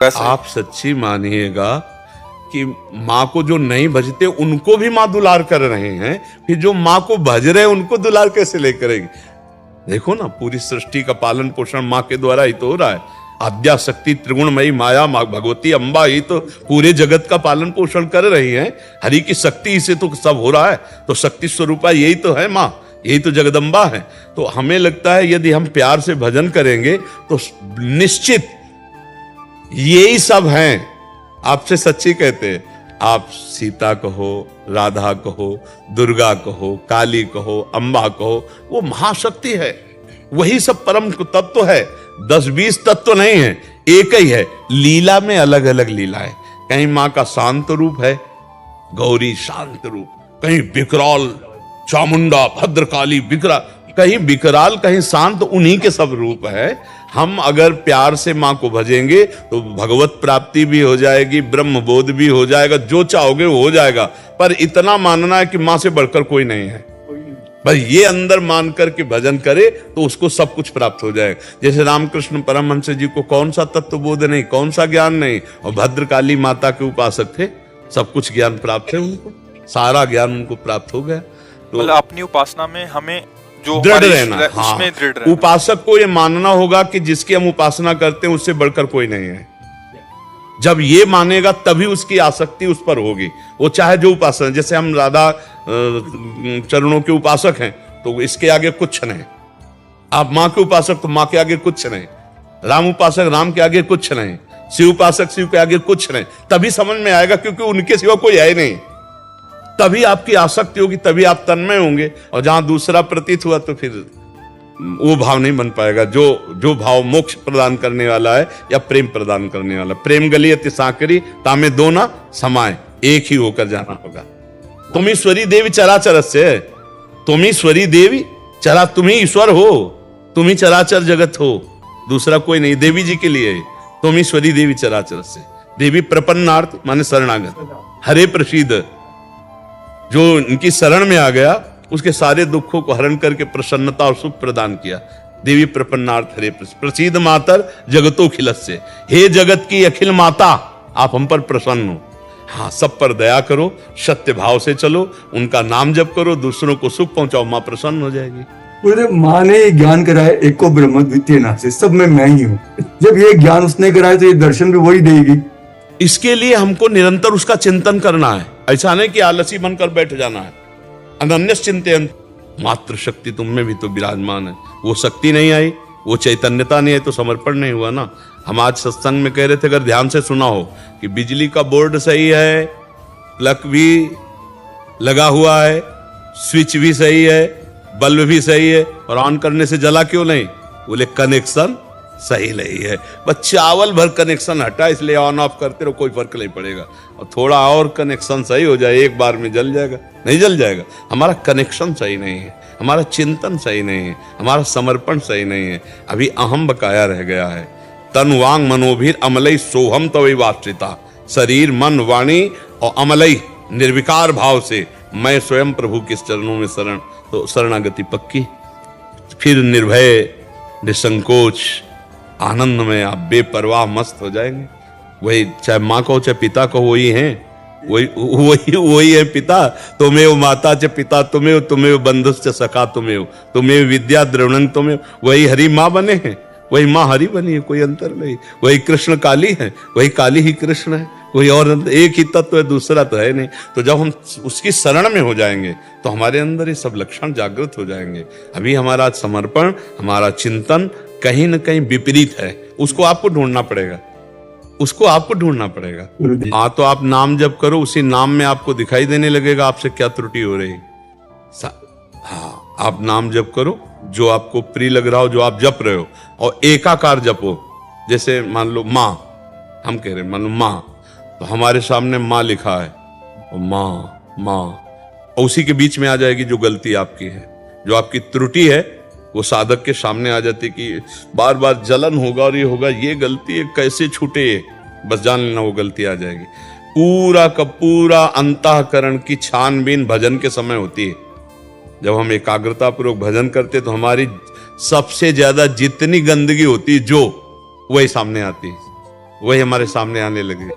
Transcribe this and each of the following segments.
आप सच्ची मानिएगा कि माँ को जो नहीं भजते उनको भी माँ दुलार कर रहे हैं, फिर जो माँ को भज रहे हैं उनको दुलार कैसे ले करेगी? देखो ना, पूरी सृष्टि का पालन पोषण माँ के द्वारा ही तो हो रहा है। आद्या शक्ति त्रिगुणमयी माया माँ भगवती अम्बा ही तो पूरे जगत का पालन पोषण कर रही है। हरि की शक्ति से तो सब हो रहा है। तो शक्ति स्वरूपा यही तो है माँ, यही तो जगदम्बा है। तो हमें लगता है यदि हम प्यार से भजन करेंगे तो निश्चित यही सब हैं। आपसे सच्ची कहते हैं, आप सीता कहो, राधा कहो, दुर्गा कहो, काली कहो, अम्बा कहो, वो महाशक्ति है। वही सब परम तत्व है। 10-20 तत्व नहीं है, एक ही है। लीला में अलग अलग लीला है। कहीं माँ का शांत रूप है, गौरी शांत रूप, कहीं विकराल चामुंडा भद्रकाली विकराल, कहीं विकराल कहीं शांत, उन्हीं के सब रूप है। हम अगर प्यार से माँ को भजेंगे तो भगवत प्राप्ति भी हो जाएगी, ब्रह्म बोध भी हो जाएगा, जो चाहोगे वो हो जाएगा। पर इतना मानना है कि माँ से बढ़कर कोई नहीं है। बस ये अंदर मान कर के भजन करे तो उसको सब कुछ प्राप्त हो जाएगा। जैसे रामकृष्ण परमहंस जी को कौन सा तत्व बोध नहीं, कौन सा ज्ञान नहीं, और भद्रकाली माता के उपासक थे, सब कुछ ज्ञान प्राप्त है उनको, सारा ज्ञान उनको प्राप्त हो गया। तो अपनी उपासना में हमें जो दृढ़ रहना, हाँ, उसमें दृढ़ रहना। उपासक को ये मानना होगा कि जिसकी हम उपासना करते हैं उससे बढ़कर कोई नहीं है। जब ये मानेगा तभी उसकी आसक्ति उस पर होगी। वो चाहे जो उपासना, जैसे हम राधा चरणों के उपासक हैं तो इसके आगे कुछ नहीं। आप माँ के उपासक तो माँ के आगे कुछ नहीं, राम उपासक राम के आगे कुछ नहीं, शिव उपासक शिव के आगे कुछ नहीं। तभी समझ में आएगा, क्योंकि उनके सिवा कोई है नहीं। तभी आपकी आसक्ति होगी, तभी आप तन्मय होंगे। और जहां दूसरा प्रतीत हुआ तो फिर वो भाव नहीं बन पाएगा, जो भाव मोक्ष प्रदान करने वाला है या प्रेम प्रदान करने वाला। प्रेम गली अति सांकरी तामे दो ना समाए, एक ही होकर जाना होगा। तुम ईश्वरी देवी चराचर से, तुम ईश्वरी देवी चरा, तुम ही ईश्वर हो, तुम ही चराचर जगत हो, दूसरा कोई नहीं। देवी जी के लिए तुम ईश्वरी देवी चराचर से। देवी प्रपन्नार्थ माने शरणागत, हरे प्रसीद, जो इनकी शरण में आ गया उसके सारे दुखों को हरण करके प्रसन्नता और सुख प्रदान किया। देवी प्रपन्नार्थ हरे प्रसीद मातर जगतो खिलस्य, हे जगत की अखिल माता आप हम पर प्रसन्न हो। हाँ, सब पर दया करो, सत्य भाव से चलो, उनका नाम जप करो, दूसरों को सुख पहुंचाओ, माँ प्रसन्न हो जाएगी। बोले माँ ने ज्ञान कराया एको ब्रह्म द्वितीय नास्ति, सब में मैं ही हूँ। जब ये ज्ञान उसने कराया तो ये दर्शन भी वही देगी। इसके लिए हमको निरंतर उसका चिंतन करना है। ऐसा नहीं कि आलसी बनकर बैठ जाना है। अनन्य चिंतन, मात्र शक्ति तुम में भी तो विराजमान है। वो शक्ति नहीं आई, वो चैतन्यता नहीं आई तो समर्पण नहीं हुआ ना। हम आज सत्संग में कह रहे थे, अगर ध्यान से सुना हो, कि बिजली का बोर्ड सही है, प्लग भी लगा हुआ है, स्विच भी सही है, बल्ब भी सही है, और ऑन करने से जला क्यों नहीं? बोले कनेक्शन सही नहीं है। बस चावल भर कनेक्शन हटा, इसलिए ऑन ऑफ करते रहो, कोई फर्क नहीं पड़ेगा। और थोड़ा और कनेक्शन सही हो जाए, एक बार में जल जाएगा? नहीं जल जाएगा। हमारा कनेक्शन सही नहीं है, हमारा चिंतन सही नहीं है, हमारा समर्पण सही नहीं है। अभी अहम बकाया रह गया है। तन वांग मनोभीर अमलई सोहम तवै वाश्रिता, शरीर मन वाणी और अमलई निर्विकार भाव से मैं स्वयं प्रभु के चरणों में शरण, तो शरणागति पक्की। फिर निर्भय निसंकोच आनंद में आप बेपरवाह मस्त हो जाएंगे। वही चाहे माँ कहो चाहे पिता कहो, वही हैं, वही है पिता। तुम्हें माता च पिता तुम्हें, तुम्हें बंधुश्च सखा तुम्हें विद्या द्रवणं तुम्हें। वही हरि माँ बने हैं, वही माँ हरि बनी है, कोई अंतर नहीं। वही कृष्ण काली है, वही काली ही कृष्ण है, कोई और एक ही तत्व है, दूसरा तो है नहीं। तो जब हम उसकी शरण में हो जाएंगे तो हमारे अंदर ये सब लक्षण जागृत हो जाएंगे। अभी हमारा समर्पण, हमारा चिंतन कहीं न कहीं विपरीत है। उसको आपको ढूंढना पड़ेगा, उसको आपको ढूंढना पड़ेगा। हाँ, तो आप नाम जप करो, उसी नाम में आपको दिखाई देने लगेगा आपसे क्या त्रुटि हो रही। हाँ, आप नाम जप करो, जो आपको प्रिय लग रहा हो, जो आप जप रहे हो, और एकाकार जपो। जैसे मान लो माँ, हम कह रहे हैं मान लो माँ, तो हमारे सामने माँ लिखा है, और माँ माँ, और उसी के बीच में आ जाएगी जो गलती आपकी है, जो आपकी त्रुटि है, वो साधक के सामने आ जाती कि बार बार जलन होगा और ये होगा, ये गलती है कैसे छूटे, बस जान लेना वो गलती आ जाएगी। पूरा का पूरा अंतःकरण की छानबीन भजन के समय होती है। जब हम एकाग्रता पूर्वक भजन करते तो हमारी सबसे ज्यादा जितनी गंदगी होती है जो, वही सामने आती है। वही हमारे सामने आने लगे।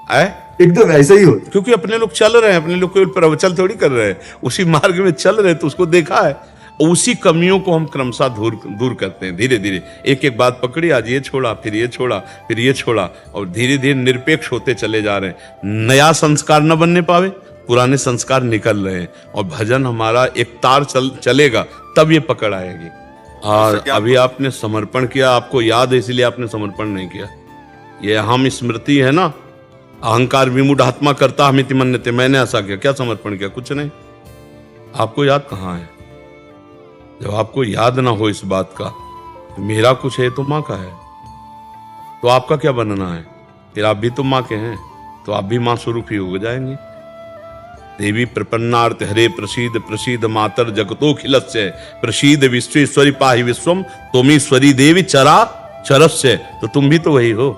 है एकदम ऐसा ही होता क्योंकि अपने लोग चल रहे हैं, अपने लोग कोई प्रवचन थोड़ी कर रहे हैं, उसी मार्ग में चल रहे हैं, तो उसको देखा है। उसी कमियों को हम क्रमशः दूर करते हैं धीरे धीरे। एक एक बात पकड़ी, आज ये छोड़ा, फिर ये छोड़ा, फिर ये छोड़ा, और धीरे धीरे निरपेक्ष होते चले जा रहे हैं। नया संस्कार न बनने पावे, पुराने संस्कार निकल रहे हैं, और भजन हमारा एक तार चलेगा, तब ये पकड़ आएगी। और अभी आपने समर्पण किया, आपको याद है इसलिए आपने समर्पण नहीं किया। ये हम स्मृति है ना, अहंकार विमूढ़ आत्मा करता हमिति मन्यते, मैंने ऐसा किया, क्या समर्पण किया? कुछ नहीं। आपको याद कहाँ है? जब आपको याद ना हो इस बात का, तो मेरा कुछ है तो माँ का है, तो आपका क्या बनना है? फिर आप भी तो माँ के हैं, तो आप भी माँ स्वरूप ही हो जाएंगे। देवी प्रपन्नार्थ हरे प्रसीद प्रसीद मातर जगतोखिलस्य प्रसीद विश्वेश्वरी पाहि विश्वम तोमीश्वरी देवी चरा चरस्य। तो तुम भी तो वही हो,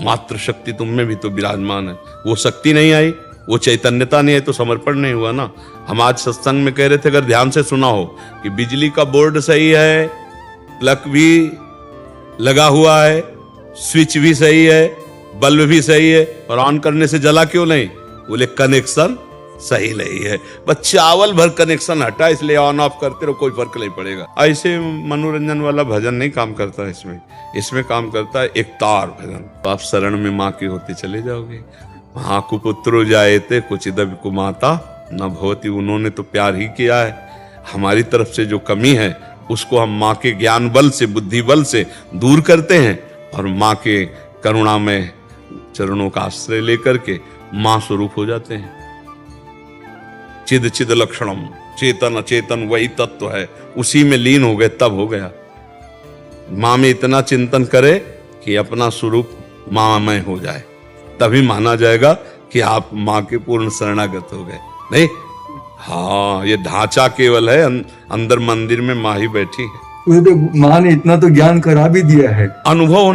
मात्र शक्ति तुम में भी तो विराजमान है। वो शक्ति नहीं आई, वो चैतन्यता नहीं आई, तो समर्पण नहीं हुआ ना। हम आज सत्संग में कह रहे थे, अगर ध्यान से सुना हो, कि बिजली का बोर्ड सही है, प्लग भी लगा हुआ है, स्विच भी सही है, बल्ब भी सही है, और ऑन करने से जला क्यों नहीं? बोले कनेक्शन सही नहीं है। बस चावल भर कनेक्शन हटा, इसलिए ऑन ऑफ करते रहो, कोई फर्क नहीं पड़ेगा। ऐसे मनोरंजन वाला भजन नहीं काम करता इसमें काम करता है एक तार भजन। तो आप शरण में माँ की होते चले जाओगे। वहां कुपुत्रो जाएते कुचिदपि कुमाता न भवती, उन्होंने तो प्यार ही किया है। हमारी तरफ से जो कमी है उसको हम माँ के ज्ञान बल से, बुद्धि बल से दूर करते हैं, और माँ के करुणा में चरणों का आश्रय लेकर के माँ स्वरूप हो जाते हैं। चिद चिद लक्षणम, चेतन अचेतन वही तत्व है, उसी में लीन हो गए, तब हो गया। माँ में इतना चिंतन करे कि अपना स्वरूप माँमय हो जाए, तभी माना जाएगा कि आप माँ के पूर्ण शरणागत हो गए। नहीं, हाँ, ये ढांचा केवल है, अंदर मंदिर में माँ ही बैठी है। माँ ने इतना तो ज्ञान करा भी दिया है, अनुभव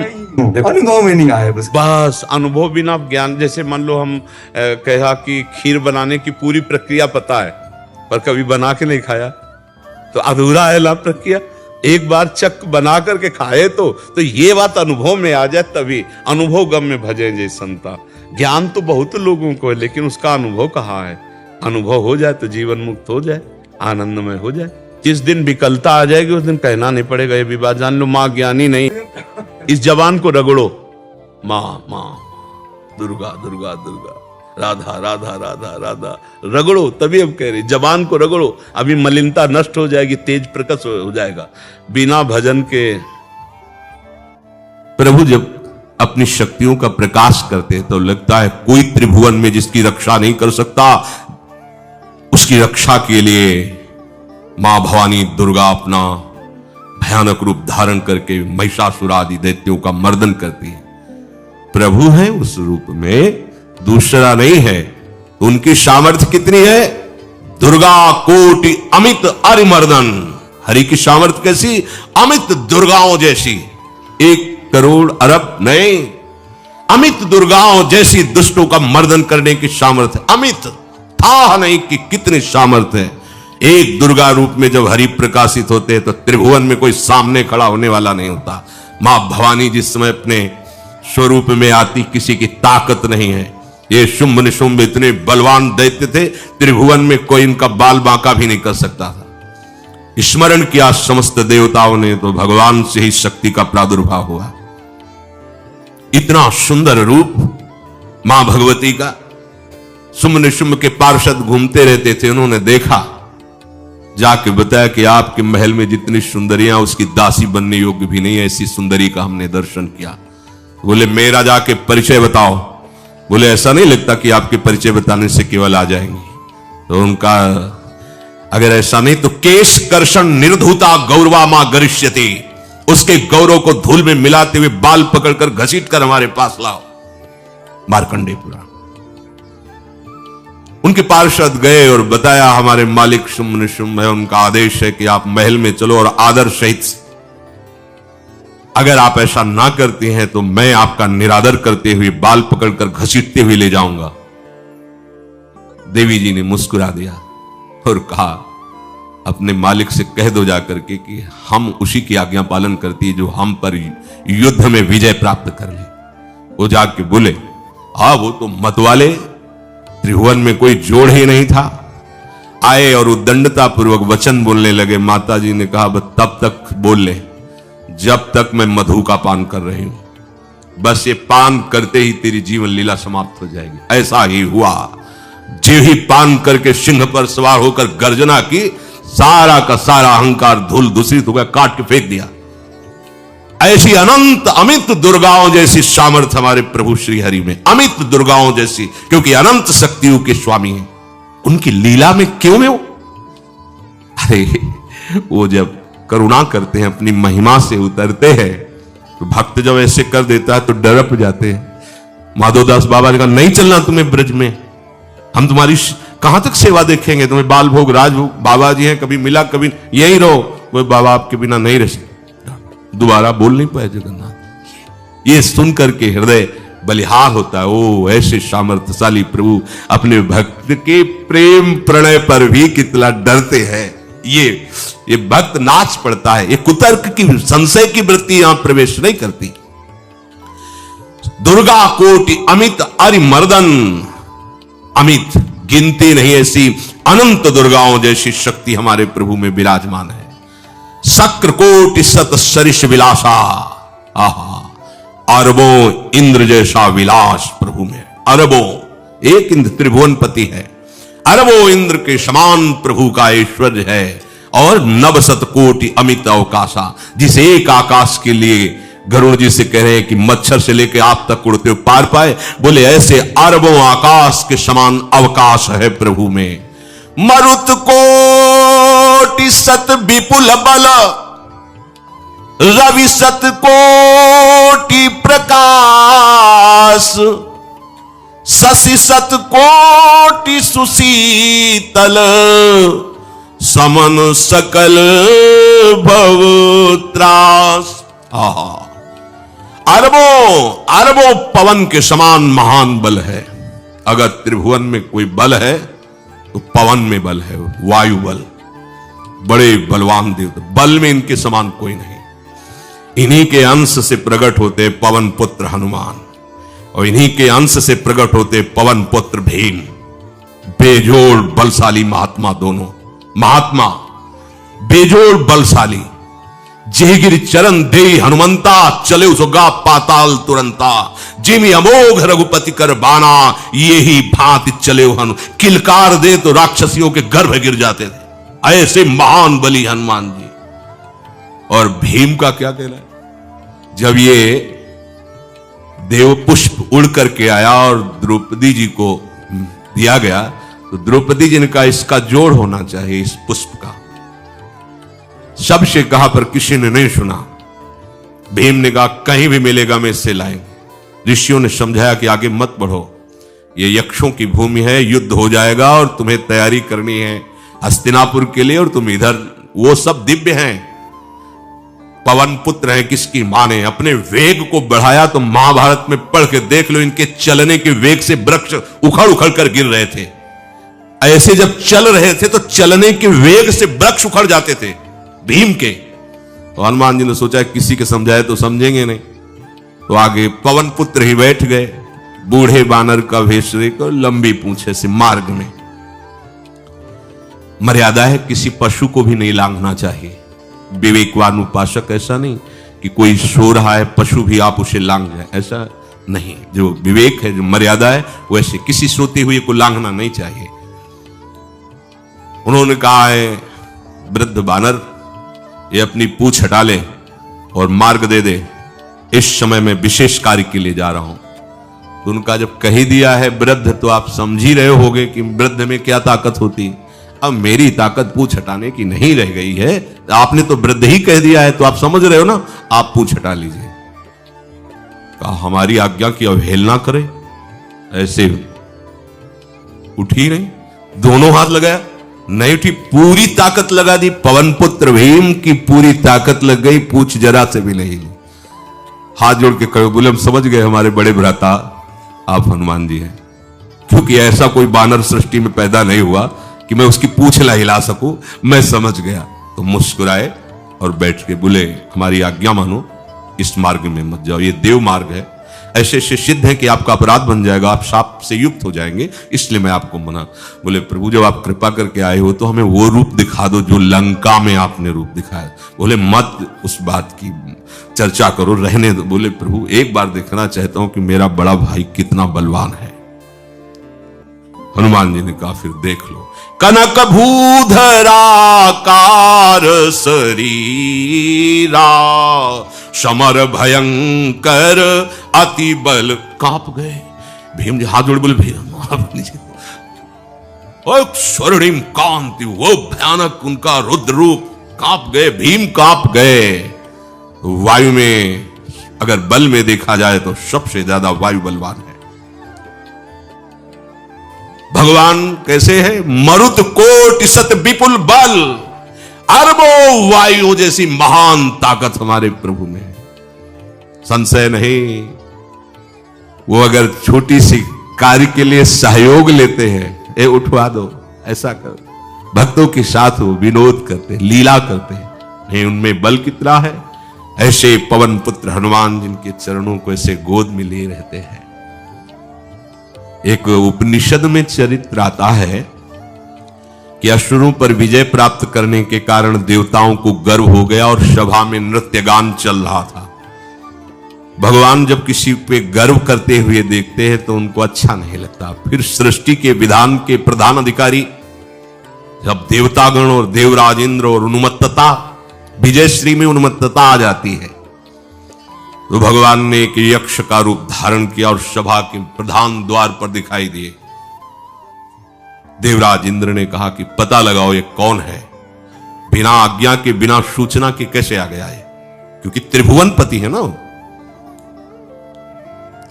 में नहीं आया। बस अनुभव बिना ज्ञान। जैसे मान लो हम कहा कि खीर बनाने की पूरी प्रक्रिया पता है, पर कभी बना के नहीं खाया, तो अधूरा है ला प्रक्रिया। एक बार चक बना करके खाए तो ये बात अनुभव में आ जाए, तभी अनुभव गम में भजे जय संता। ज्ञान तो बहुत लोगों को है, लेकिन उसका अनुभव कहाँ है? अनुभव हो जाए तो जीवन मुक्त हो जाए, आनंदमय हो जाए। जिस दिन विकलता आ जाएगी उस दिन कहना नहीं पड़ेगा ये भी बात जान लो, माँ ज्ञानी नहीं। इस जबान को रगड़ो, माँ माँ, दुर्गा दुर्गा दुर्गा, राधा राधा राधा राधा, रगड़ो, तभी अब कह रहे जबान को रगड़ो। अभी मलिनता नष्ट हो जाएगी, तेज प्रकट हो जाएगा। बिना भजन के प्रभु जब अपनी शक्तियों का प्रकाश करते तो लगता है कोई त्रिभुवन में जिसकी रक्षा नहीं कर सकता। उसकी रक्षा के लिए मां भवानी दुर्गा अपना भयानक रूप धारण करके महिषासुर आदि दैत्यों का मर्दन करती है। प्रभु है उस रूप में, दूसरा नहीं है। उनकी सामर्थ्य कितनी है? दुर्गा कोटि अमित अरिमर्दन। हरि की सामर्थ्य कैसी? अमित दुर्गाओं जैसी। 1 करोड़ अरब नहीं, अमित दुर्गाओं जैसी दुष्टों का मर्दन करने की सामर्थ्य। अमित था नहीं कि कितनी सामर्थ्य है। एक दुर्गा रूप में जब हरि प्रकाशित होते हैं तो त्रिभुवन में कोई सामने खड़ा होने वाला नहीं होता। मां भवानी जिस समय अपने स्वरूप में आती, किसी की ताकत नहीं है। ये शुंभ निशुंभ इतने बलवान दैत्य थे, त्रिभुवन में कोई इनका बाल बांका भी नहीं कर सकता था। स्मरण किया समस्त देवताओं ने तो भगवान से ही शक्ति का प्रादुर्भाव हुआ। इतना सुंदर रूप मां भगवती का। शुंभ निशुंभ के पार्षद घूमते रहते थे, उन्होंने देखा, जाके बताया कि आपके महल में जितनी सुंदरियां उसकी दासी बनने योग्य भी नहीं है, ऐसी सुंदरी का हमने दर्शन किया। बोले मेरा जाके परिचय बताओ। बोले ऐसा नहीं लगता कि आपके परिचय बताने से केवल आ जाएंगे। तो उनका अगर ऐसा नहीं तो केश कर्षण निर्धुता गौरवा मां गरिष्यति, उसके गौरव को धूल में मिलाते हुए बाल पकड़कर घसीट कर हमारे पास लाओ। मार्कंडेय पुराण। उनके पार्षद गए और बताया हमारे मालिक शुंभ निशुंभ है, उनका आदेश है कि आप महल में चलो और आदर सहित, अगर आप ऐसा ना करते हैं तो मैं आपका निरादर करते हुए बाल पकड़कर घसीटते हुए ले जाऊंगा। देवी जी ने मुस्कुरा दिया और कहा अपने मालिक से कह दो जाकर के कि हम उसी की आज्ञा पालन करती है जो हम पर युद्ध में विजय प्राप्त कर ले। वो जाके बोले, हाँ वो तो मत वाले, त्रिभुवन में कोई जोड़ ही नहीं था। आए और उद्दंडता पूर्वक वचन बोलने लगे। माता जी ने कहा, बस तब तक बोल ले जब तक मैं मधु का पान कर रही हूं। बस ये पान करते ही तेरी जीवन लीला समाप्त हो जाएगी। ऐसा ही हुआ। जो ही पान करके सिंह पर सवार होकर गर्जना की, सारा का सारा अहंकार धूल दूषित हो गया, काट के फेंक दिया। ऐसी अनंत अमित दुर्गाओं जैसी सामर्थ्य हमारे प्रभु श्री हरि में, अमित दुर्गाओं जैसी, क्योंकि अनंत शक्तियों के स्वामी हैं। उनकी लीला में क्यों में हो? अरे वो जब करुणा करते हैं, अपनी महिमा से उतरते हैं, तो भक्त जब ऐसे कर देता है तो डरप जाते हैं। माधवदास बाबा ने कहा, नहीं चलना तुम्हें ब्रज में, हम तुम्हारी कहां तक सेवा देखेंगे, तुम्हें बाल भोग राजभोग। बाबा जी हैं, कभी मिला कभी यही रहो। वो बाबा आपके बिना नहीं रह सकते। दोबारा बोल नहीं पाए जगन्नाथ। ये सुनकर के हृदय बलिहार होता है। ओ ऐसे सामर्थ्यशाली प्रभु अपने भक्त के प्रेम प्रणय पर भी कितना डरते हैं। ये भक्त नाच पड़ता है। ये कुतर्क की, संशय की वृत्ति यहां प्रवेश नहीं करती। दुर्गा कोटि अमित अरिमर्दन, अमित गिनती नहीं ऐसी अनंत दुर्गाओं जैसी शक्ति हमारे प्रभु में विराजमान है। शक्र कोटि सत सरिष विलासा, आहा अरबों इंद्र जैसा विलास प्रभु में। अरबों, एक इंद्र त्रिभुवनपति है, अरबों इंद्र के समान प्रभु का ऐश्वर्य है। और नव शत कोटि अमित अवकाशा, जिस एक आकाश के लिए गरुड़ जी से कह रहे हैं कि मच्छर से लेकर आप तक उड़ते हुए पार पाए, बोले ऐसे अरबों आकाश के समान अवकाश है प्रभु में। मरुत कोटि सत विपुल बल, रवि सत कोटि प्रकाश, शशि सत कोटि सुशीतल, समन सकल भव त्रास। अरबों अरबों पवन के समान महान बल है। अगर त्रिभुवन में कोई बल है तो पवन में बल है, वायु बल। बड़े बलवान देवता, बल में इनके समान कोई नहीं। इन्हीं के अंश से प्रकट होते पवन पुत्र हनुमान, और इन्हीं के अंश से प्रकट होते पवन पुत्र भीम। बेजोड़ बलशाली महात्मा, दोनों महात्मा बेजोड़ बलशाली। जेगिर चरण दे हनुमंता, चले उसगा पाताल तुरंता। जिमि अमोघ रघुपति कर बाना, ये ही भांति चले हनु। किलकार दे तो राक्षसियों के गर्भ गिर जाते थे। ऐसे महान बली हनुमान जी। और भीम का क्या कहना है? जब ये देव पुष्प उड़ करके आया और द्रौपदी जी को दिया गया, तो द्रौपदी जी ने कहा इसका जोड़ होना चाहिए, इस पुष्प का। सबसे कहा पर किसी ने नहीं सुना। भीम ने कहा कहीं भी मिलेगा मैं इससे लाएंगे। ऋषियों ने समझाया कि आगे मत बढ़ो, ये यक्षों की भूमि है, युद्ध हो जाएगा और तुम्हें तैयारी करनी है हस्तिनापुर के लिए, और तुम इधर। वो सब दिव्य हैं, पवन पुत्र हैं। किसकी मां ने अपने वेग को बढ़ाया तो महाभारत में पढ़ के देख लो, इनके चलने के वेग से वृक्ष उखड़ उखड़ कर गिर रहे थे। ऐसे जब चल रहे थे तो चलने के वेग से वृक्ष उखड़ जाते थे भीम के। तो हनुमान जी ने सोचा किसी के समझाए तो समझेंगे नहीं, तो आगे पवन पुत्र ही बैठ गए, बूढ़े बानर का वेश लेकर, लंबी पूंछे से। मार्ग में मर्यादा है, किसी पशु को भी नहीं लांघना चाहिए। विवेकवान उपासक ऐसा नहीं कि कोई सो रहा है पशु भी आप उसे लांघ जाए, ऐसा नहीं। जो विवेक है, जो मर्यादा है, वैसे किसी सोते हुए को लांघना नहीं चाहिए। उन्होंने कहा है वृद्ध बानर, ये अपनी पूंछ हटा ले और मार्ग दे दे, इस समय मैं विशेष कार्य के लिए जा रहा हूं। तो उनका जब कह ही दिया है वृद्ध, तो आप समझ ही रहे होगे कि वृद्ध में क्या ताकत होती। अब मेरी ताकत पूंछ हटाने की नहीं रह गई है, आपने तो वृद्ध ही कह दिया है, तो आप समझ रहे हो ना, आप पूंछ हटा लीजिए। कहा हमारी आज्ञा की अवहेलना करे, ऐसे उठी नहीं, दोनों हाथ लगाया, नहीं उठी, पूरी ताकत लगा दी। पवन पुत्र भीम की पूरी ताकत लग गई, पूछ जरा से भी नहीं। हाथ जोड़ के कहे, बोले हम समझ गए हमारे बड़े भ्राता आप हनुमान जी हैं, क्योंकि ऐसा कोई बानर सृष्टि में पैदा नहीं हुआ कि मैं उसकी पूंछ ला हिला सकूं, मैं समझ गया। तो मुस्कुराए और बैठ के बोले हमारी आज्ञा मानो, इस मार्ग में मत जाओ, ये देव मार्ग है, ऐसे ऐसे सिद्ध हैं कि आपका अपराध बन जाएगा, आप शाप से युक्त हो जाएंगे, इसलिए मैं आपको मना। बोले प्रभु जब आप कृपा करके आए हो तो हमें वो रूप दिखा दो जो लंका में आपने रूप दिखाया। बोले मत उस बात की चर्चा करो, रहने दो। बोले प्रभु एक बार देखना चाहता हूं कि मेरा बड़ा भाई कितना बलवान है। हनुमान जी ने कहा फिर देख लो। कनक भूधराकार शरीरा, समर भयंकर अति बल। कांप गए भीम जी, हाथ जोड़ बोले भैया स्वर्णिम कांति, वो भयानक उनका रुद्र रूप, कांप गए भीम, कांप गए। वायु में अगर बल में देखा जाए तो सबसे ज्यादा वायु बलवान है। भगवान कैसे है? मरुत कोटि सत विपुल बल, अरबों वायु जैसी महान ताकत हमारे प्रभु में है, संशय नहीं। वो अगर छोटी सी कार्य के लिए सहयोग लेते हैं, ए उठवा दो, ऐसा कर, भक्तों के साथ वो विनोद करते, लीला करते हैं, नहीं उनमें बल कितना है। ऐसे पवन पुत्र हनुमान जिनके चरणों को ऐसे गोद में लिए रहते हैं। एक उपनिषद में चरित्र आता है कि असुरों पर विजय प्राप्त करने के कारण देवताओं को गर्व हो गया और सभा में नृत्य गान चल रहा था। भगवान जब किसी पे गर्व करते हुए देखते हैं तो उनको अच्छा नहीं लगता। फिर सृष्टि के विधान के प्रधान अधिकारी जब देवतागण और देवराज इंद्र और उन्मत्तता, विजयश्री में उन्मत्तता आ जाती है, तो भगवान ने एक यक्ष का रूप धारण किया और सभा के प्रधान द्वार पर दिखाई दिए। देवराज इंद्र ने कहा कि पता लगाओ ये कौन है, बिना आज्ञा के बिना सूचना के कैसे आ गया है, क्योंकि त्रिभुवन पति है ना।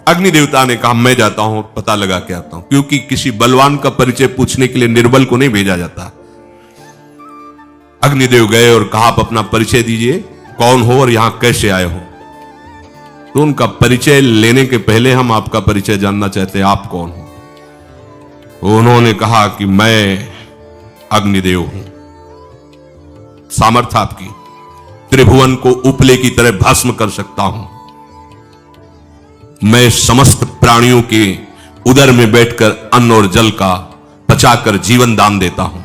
अग्नि देवता ने कहा मैं जाता हूं, पता लगा के आता हूं, क्योंकि किसी बलवान का परिचय पूछने के लिए निर्बल को नहीं भेजा जाता। अग्निदेव गए और कहा आप अपना परिचय दीजिए, कौन हो और यहां कैसे आए हो। तो उनका परिचय लेने के पहले हम आपका परिचय जानना चाहते हैं, आप कौन हो। उन्होंने कहा कि मैं अग्निदेव हूं, सामर्थ्य आपकी, त्रिभुवन को उपले की तरह भस्म कर सकता हूं। मैं समस्त प्राणियों के उदर में बैठकर अन्न और जल का पचाकर जीवन दान देता हूं,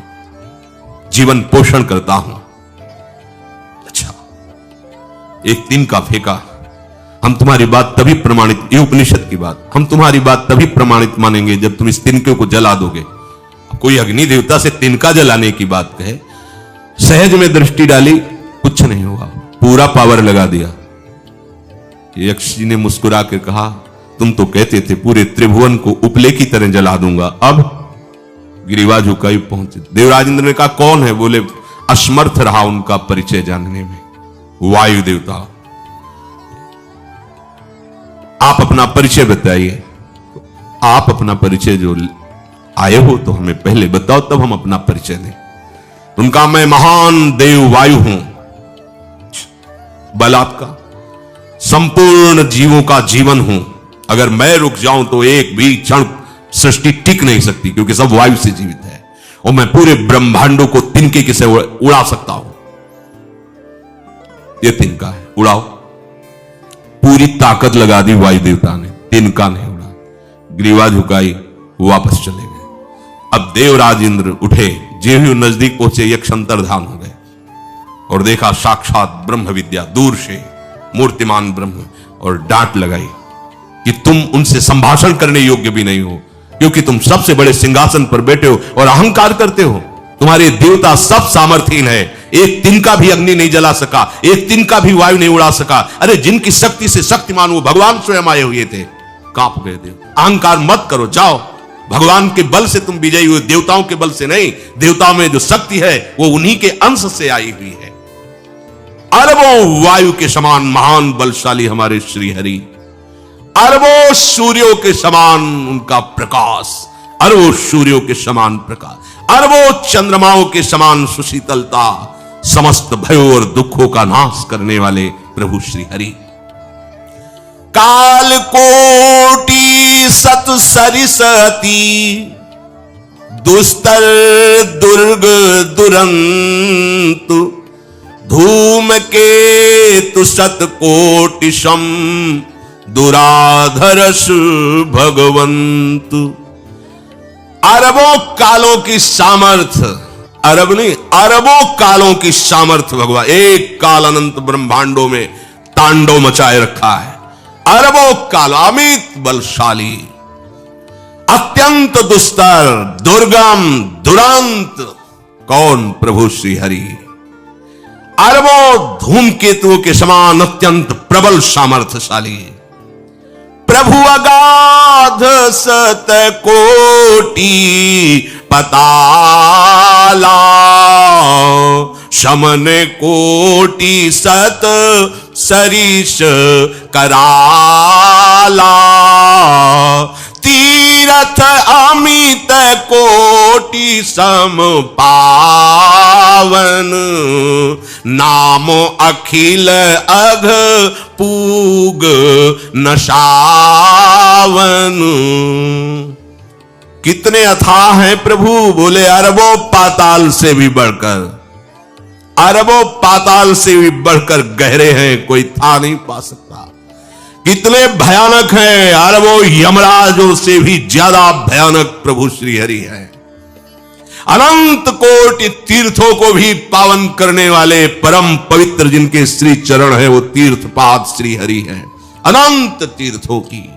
जीवन पोषण करता हूं। अच्छा, एक दिन का फेंका, हम तुम्हारी बात तभी प्रमाणित, ये उपनिषद की बात, हम तुम्हारी बात तभी प्रमाणित मानेंगे जब तुम इस तिनके को जला दोगे। कोई अग्नि देवता से तिनका जलाने की बात कहे, सहज में दृष्टि डाली, कुछ नहीं हुआ, पूरा पावर लगा दिया। यक्ष जी ने मुस्कुरा कर कहा तुम तो कहते थे पूरे त्रिभुवन को उपले की तरह जला दूंगा, अब गिरिवा झुकाई पहुंचे। देवराज इंद्र ने कहा कौन है? बोले असमर्थ रहा उनका परिचय जानने में, वायु देवता। आप अपना परिचय बताइए। आप अपना परिचय जो आए हो तो हमें पहले बताओ, तब हम अपना परिचय दें। उनका मैं महान देव वायु हूं, बल आपका, संपूर्ण जीवों का जीवन हूं। अगर मैं रुक जाऊं तो एक भी क्षण सृष्टि टिक नहीं सकती, क्योंकि सब वायु से जीवित है, और मैं पूरे ब्रह्मांडों को तिनके के से उड़ा सकता हूं। ये तिनका है, उड़ाओ। पूरी ताकत लगा दी वायु देवता ने, तिनका नहीं उड़ा। ग्रीवा झुकाई, वापस चले गए। अब देवराज इंद्र उठे, जे ही नजदीक पहुंचे यक्ष अंतर्धान हो गए और देखा साक्षात ब्रह्म विद्या दूर से मूर्तिमान ब्रह्म, और डांट लगाई कि तुम उनसे संभाषण करने योग्य भी नहीं हो, क्योंकि तुम सबसे बड़े सिंहासन पर बैठे हो और अहंकार करते हो। तुम्हारे देवता सब सामर्थ्यहीन है, एक तिनका भी अग्नि नहीं जला सका, एक तिनका भी वायु नहीं उड़ा सका। अरे जिनकी शक्ति से शक्तिमान वो भगवान स्वयं आए हुए थे, कांप गए देव। अहंकार मत करो, जाओ, भगवान के बल से तुम विजयी हुए, देवताओं के बल से नहीं। देवताओं में जो शक्ति है वो उन्हीं के अंश से आई हुई है। अरबों वायु के समान महान बलशाली हमारे श्री हरि, अरबों सूर्यों के समान उनका प्रकाश, अरबों सूर्यों के समान प्रकाश, अरबों चंद्रमाओं के समान सुशीतलता, समस्त भयों और दुखों का नाश करने वाले प्रभु श्री हरि। काल कोटि सत सरिसती, दुस्तर दुर्ग दुरंत, धूम के तु सत कोटि सम, दुराधरस भगवंत। अरबों कालों की सामर्थ्य, अरब नहीं अरबों कालों की सामर्थ्य भगवान एक काल अनंत ब्रह्मांडों में तांडव मचाए रखा है। अरबों काल अमित बलशाली, अत्यंत दुस्तर, दुर्गम, दुरांत कौन? प्रभु श्री हरि। अरबों धूमकेतुओं के समान अत्यंत प्रबल सामर्थ्यशाली प्रभु, अगाध सत कोटि पताला, शमन कोटि सत सरीश कराला, तीरथ अमित कोटि सम पावन, नाम अखिल अघ पूग नशावन। कितने अथाह हैं प्रभु, बोले अरबों पाताल से भी बढ़कर, अरबों पाताल से भी बढ़कर गहरे हैं, कोई था नहीं पा सकता। कितने भयानक हैं, अरबों यमराजों से भी ज्यादा भयानक प्रभु श्री हरि हैं। अनंत कोटि तीर्थों को भी पावन करने वाले परम पवित्र जिनके श्री चरण हैं, वो तीर्थपाद श्री हरि हैं। अनंत तीर्थों की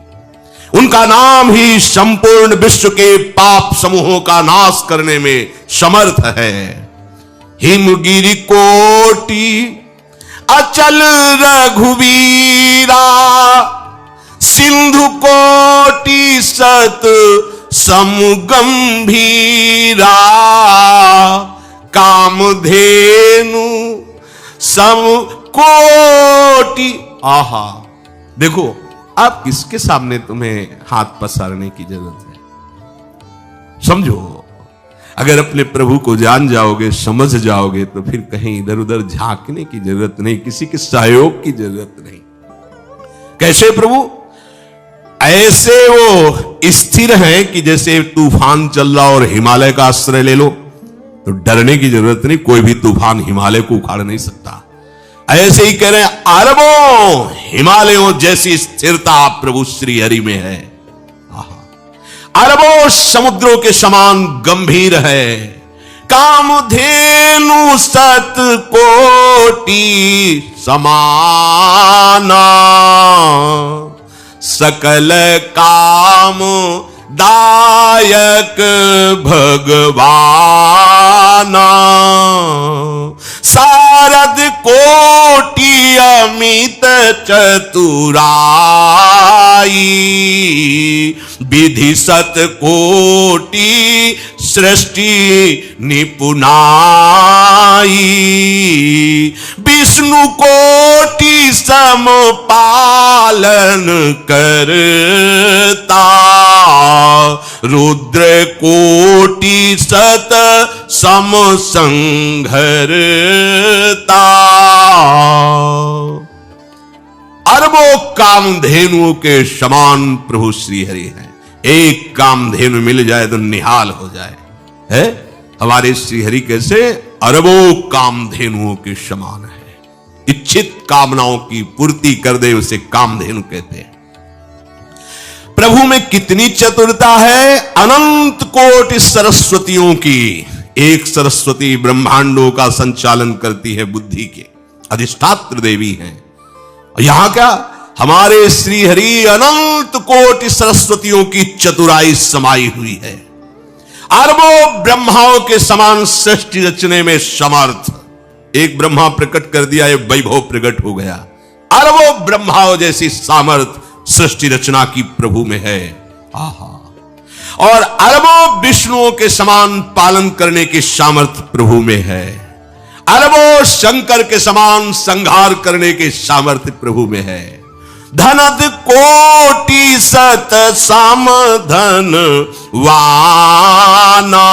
उनका नाम ही संपूर्ण विश्व के पाप समूहों का नाश करने में समर्थ है। हिमगिरि कोटि अचल रघुवीरा, सिंधु कोटि सत समगंभीरा, कामधेनु सम कोटि। आहा, देखो आप किसके सामने तुम्हें हाथ पसारने की जरूरत है? समझो, अगर अपने प्रभु को जान जाओगे, समझ जाओगे, तो फिर कहीं इधर उधर झांकने की जरूरत नहीं, किसी के सहयोग की जरूरत नहीं। कैसे प्रभु? ऐसे वो स्थिर है कि जैसे तूफान चल रहा और हिमालय का आश्रय ले लो तो डरने की जरूरत नहीं, कोई भी तूफान हिमालय को उखाड़ नहीं सकता। ऐसे ही कह रहे हैं, अरबों हिमालयों जैसी स्थिरता प्रभु श्री हरि में है। अरबों समुद्रों के समान गंभीर है। कामधेनु सत कोटि समाना, सकल काम दायक भगवाना, सारद कोटि अमित चतुराई, विधि सत कोटि सृष्टि निपुणाई, विष्णु कोटि सम पालन करता, रुद्र कोटि सत सम संघरता। अरबों कामधेनुओं के समान प्रभु श्री हरि हैं। एक कामधेनु मिल जाए तो निहाल हो जाए। है हमारे श्री हरि कैसे? अरबों कामधेनुओं के समान है। इच्छित कामनाओं की पूर्ति कर दे उसे कामधेनु कहते हैं। प्रभु में कितनी चतुरता है। अनंत कोटि सरस्वतियों की एक सरस्वती ब्रह्मांडों का संचालन करती है, बुद्धि के अधिष्ठात्र देवी हैं। यहां क्या हमारे श्री हरि अनंत कोटि सरस्वतियों की चतुराई समाई हुई है। अरबों ब्रह्माओं के समान सृष्टि रचने में समर्थ। एक ब्रह्मा प्रकट कर दिया, एक वैभव प्रकट हो गया। अरबों ब्रह्माओं जैसी सामर्थ सृष्टि रचना की प्रभु में है। आहा। और अरबों विष्णुओं के समान पालन करने की सामर्थ्य प्रभु में है। अरबों शंकर के समान संहार करने के सामर्थ्य प्रभु में है। धनद कोटि सत साम धन वाना,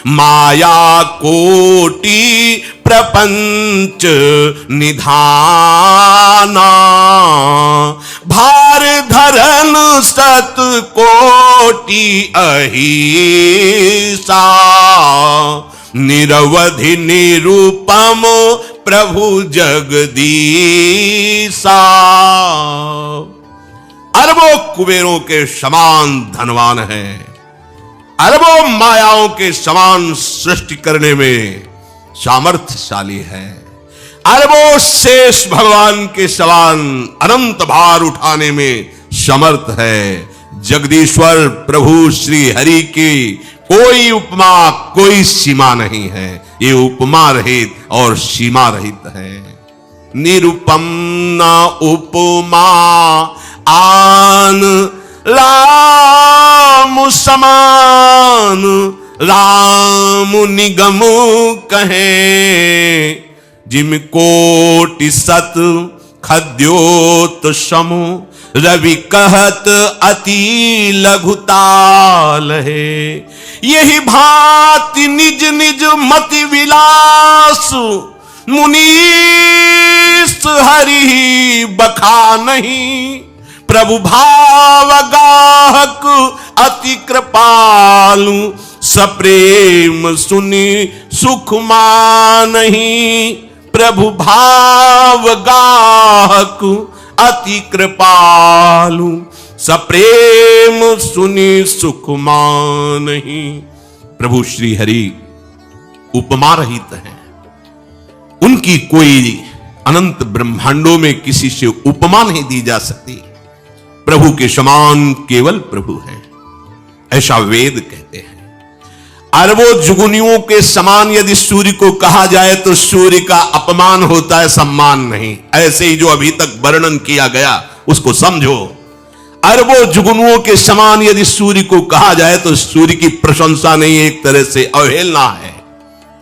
माया कोटि प्रपंच निधाना, भार धरन सत कोटि अहिसा, निरवधि निरूपम प्रभु जगदीशा। अरबों कुबेरों के समान धनवान है, अरबों मायाओं के समान सृष्टि करने में सामर्थ्यशाली है, अरबों शेष भगवान के समान अनंत भार उठाने में समर्थ है। जगदीश्वर प्रभु श्री हरि की कोई उपमा कोई सीमा नहीं है, ये उपमा रहित और सीमा रहित है। निरुपम न उपमा आन राम समान, राम निगम कहे जिम कोटि सत खद्योत समु, रवि कहत अति लघुताल है। यही भांति निज निज मति विलास, मुनीस हरि बखा नहीं। प्रभु भाव गाहक अति कृपालु, सप्रेम सुनि सुख मानहि। प्रभु भाव गाहक अति कृपालु, सप्रेम सुनि सुख मानहि। प्रभु श्री हरि उपमा रहित हैं, उनकी कोई अनंत ब्रह्मांडों में किसी से उपमा नहीं दी जा सकती। प्रभु के समान केवल प्रभु हैं, ऐसा वेद कहते हैं। अरबों जुगुनियों के समान यदि सूर्य को कहा जाए तो सूर्य का अपमान होता है, सम्मान नहीं। ऐसे ही जो अभी तक वर्णन किया गया उसको समझो। अरबों जुगनुओं के समान यदि सूर्य को कहा जाए तो सूर्य की प्रशंसा नहीं, एक तरह से अवहेलना है।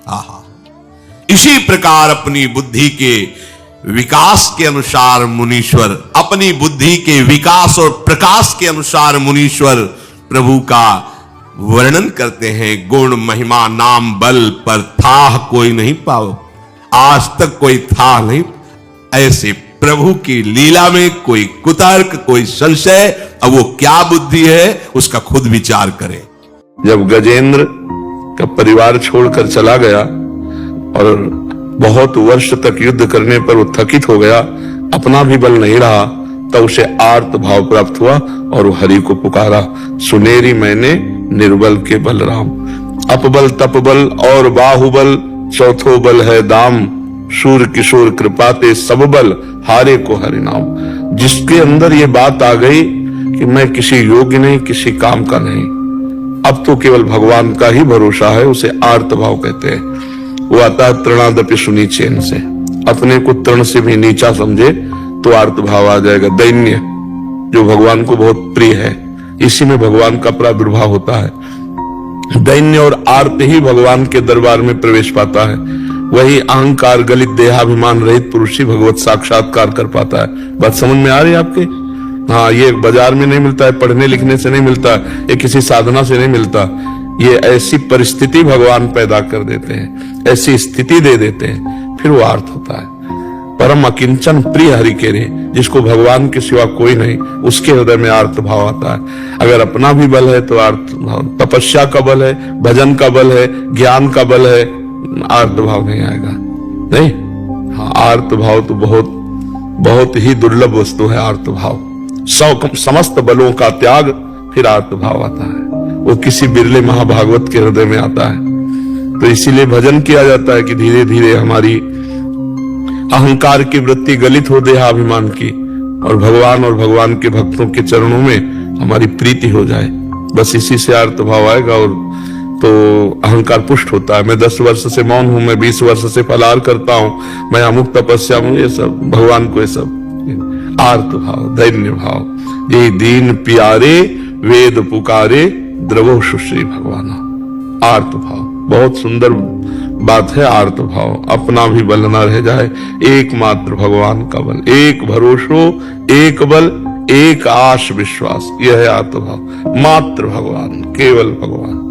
आहा, इसी प्रकार अपनी बुद्धि के विकास के अनुसार मुनीश्वर, अपनी बुद्धि के विकास और प्रकाश के अनुसार मुनीश्वर प्रभु का वर्णन करते हैं। गुण महिमा नाम बल पर था कोई नहीं पाओ, आज तक कोई था नहीं। ऐसे प्रभु की लीला में कोई कुतर्क कोई संशय, अब वो क्या बुद्धि है उसका खुद विचार करें। जब गजेंद्र का परिवार छोड़कर चला गया और बहुत वर्ष तक युद्ध करने पर वो थकित हो गया, अपना भी बल नहीं रहा, तब उसे आर्त भाव प्राप्त हुआ और वो हरि को पुकारा। सुनेरी मैंने निर्बल के बलराम, अपबल तपबल और बाहुबल, चौथो बल है दाम। सूर किशोर कृपाते सब बल, हारे को हरि नाम। जिसके अंदर ये बात आ गई कि मैं किसी योग्य नहीं, किसी काम का नहीं, अब तो केवल भगवान का ही भरोसा है, उसे आर्त भाव कहते हैं। वो आता है तृणादपि सुनी चैन से, अपने को तृण से भी नीचा समझे तो आर्त भाव आ जाएगा। दैन्य जो भगवान को बहुत प्रिय है, इसी में भगवान का प्रादुर्भाव होता है। दैन्य और आर्त ही भगवान के दरबार में प्रवेश पाता है। वही अहंकार गलित देहाभिमान रहित पुरुष ही भगवत साक्षात्कार कर पाता है। बात समझ में आ रही है आपके? हाँ, ये बाजार में नहीं मिलता है, पढ़ने लिखने से नहीं मिलता, ये किसी साधना से नहीं मिलता। ये ऐसी परिस्थिति भगवान पैदा कर देते हैं, ऐसी स्थिति दे देते हैं, फिर वो आर्त होता है। परम अकिंचन प्रिय हरि के रे, जिसको भगवान के सिवा कोई नहीं, उसके हृदय में आर्त भाव आता है। अगर अपना भी बल है तो आर्त भाव, तपस्या का बल है, भजन का बल है, ज्ञान का बल है, आर्त भाव नहीं आएगा। नहीं, हाँ, आर्त भाव तो बहुत बहुत ही दुर्लभ वस्तु है। आर्त भाव समस्त बलों का त्याग, फिर आर्त भाव आता है। वो किसी बिरले महाभागवत के हृदय में आता है। तो इसीलिए भजन किया जाता है कि धीरे धीरे हमारी अहंकार की वृत्ति गलित हो देहाभिमान की, और भगवान के भक्तों के चरणों में हमारी प्रीति हो जाए। बस इसी से आर्त भाव आएगा और तो अहंकार पुष्ट होता है। मैं 10 वर्ष से मौन हूं, मैं 20 वर्ष से फलाहार करता हूं, मैं अमुक तपस्या हूं, ये सब भगवान को, ये सब आर्त भाव, दैन्य भाव। ये दीन प्यारे वेद पुकारे, द्रवो सुश्री भगवान। आर्त भाव बहुत सुंदर बात है। आर्त भाव, अपना भी बल न रह जाए, एकमात्र भगवान का बल, एक भरोसो, एक बल, एक आश विश्वास, यह है आर्त भाव। मात्र भगवान, केवल भगवान।